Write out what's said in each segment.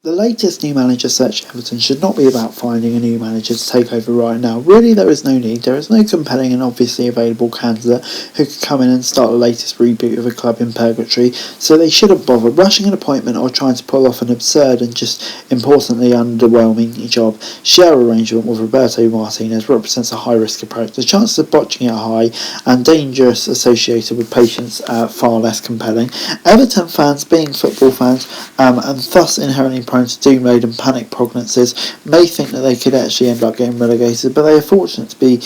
The latest new manager search at Everton should not be about finding a new manager to take over right now. Really, there is no need. There is no compelling and obviously available candidate who could come in and start the latest reboot of a club in purgatory, so they shouldn't bother rushing an appointment or trying to pull off an absurd and just importantly underwhelming job. Share arrangement with Roberto Martinez represents a high-risk approach. The chances of botching it are high and dangerous associated with patience far less compelling. Everton fans, being football fans, and thus inherently prone to doom-laden panic prognosis, may think that they could actually end up getting relegated, but they are fortunate to be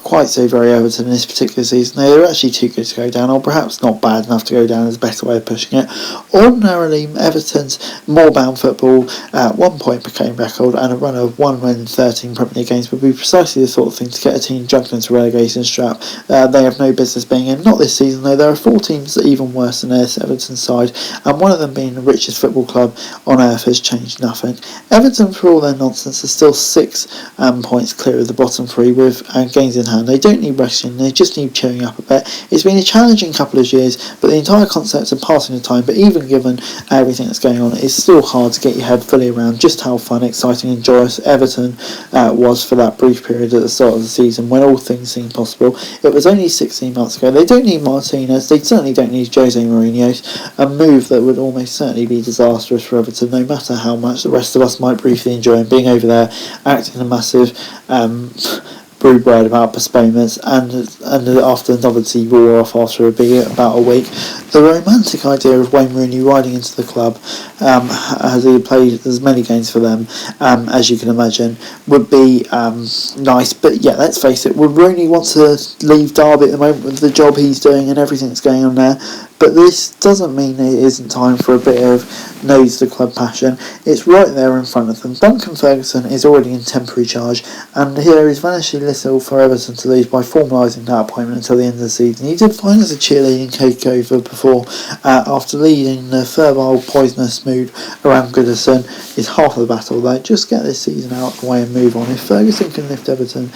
quite so very Everton in this particular season. They are actually too good to go down, or perhaps not bad enough to go down is a better way of pushing it. Ordinarily, Everton's more-bound football at 1 point per game record and a run of 1 win in 13 Premier League games would be precisely the sort of thing to get a team juggling into relegation strap. They have no business being in. Not this season though. There are 4 teams that are even worse than this Everton side, and one of them being the richest football club on earth has changed nothing. Everton, for all their nonsense, are still 6 points clear of the bottom 3 with games in hand. They don't need rushing, they just need cheering up a bit. It's been a challenging couple of years, but the entire concept of passing the time, but even given everything that's going on, it's still hard to get your head fully around just how fun, exciting and joyous Everton was for that brief period at the start of the season when all things seemed possible. It was only 16 months ago. They don't need Martinez, they certainly don't need Jose Mourinho, a move that would almost certainly be disastrous for Everton, no matter how much the rest of us might briefly enjoy him being over there, acting a massive brood word about postponements, and after the novelty wore off after about a week. The romantic idea of Wayne Rooney riding into the club, as he played as many games for them as you can imagine, would be nice, but yeah, let's face it, would Rooney want to leave Derby at the moment with the job he's doing and everything that's going on there? But this doesn't mean it isn't time for a bit of nose to club passion. It's right there in front of them. Dunc Ferguson is already in temporary charge, and there is vanishingly little for Everton to lose by formalising that appointment until the end of the season. He did find us a cheerleading takeover before, after leading the fervile poisonous mood around Goodison is half the battle though. Just get this season out of the way and move on. If Ferguson can lift Everton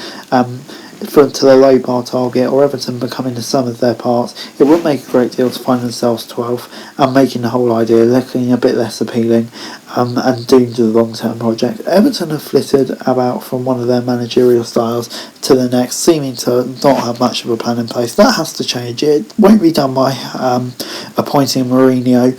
to the low bar target, or Everton becoming the sum of their parts, it would make a great deal to find themselves 12th and making the whole idea looking a bit less appealing and doomed to the long-term project. Everton have flitted about from one of their managerial styles to the next, seeming to not have much of a plan in place. That has to change. It won't be done by appointing Mourinho.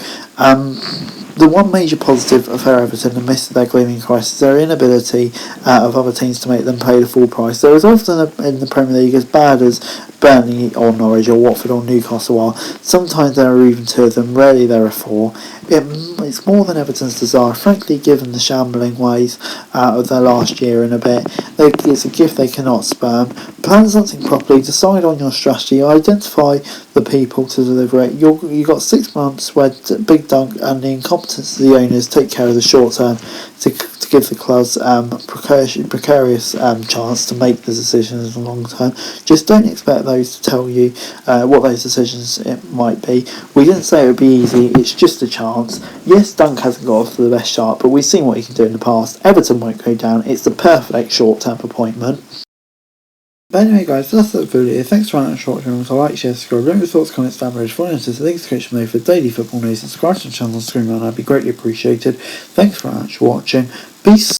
The one major positive for Everton amidst their gleaming crisis is their inability of other teams to make them pay the full price. There is often in the Premier League, as bad as Burnley or Norwich or Watford or Newcastle are, sometimes there are even 2 of them, rarely there are 4. It's more than Everton's desire, frankly, given the shambling ways of their last year and a bit. It's a gift they cannot spurn. Plan something properly, decide on your strategy, identify the people to deliver it. You've got 6 months where Big Dunc and the incompetence of the owners take care of the short term to give the clubs precarious chance to make the decisions in the long term. Just don't expect those to tell you what those decisions it might be. We didn't say it would be easy, it's just a chance. Yes, Dunc hasn't got off to the best start, but we've seen what he can do in the past. Everton won't go down, it's the perfect short-term appointment. But anyway guys, that's the video. Thanks for watching. So like, share, subscribe. Don't your thoughts, comments, fan page, follow us to the links description below for daily football news, and subscribe to the channel on screen, and I'd be greatly appreciated. Thanks very much for watching. Peace.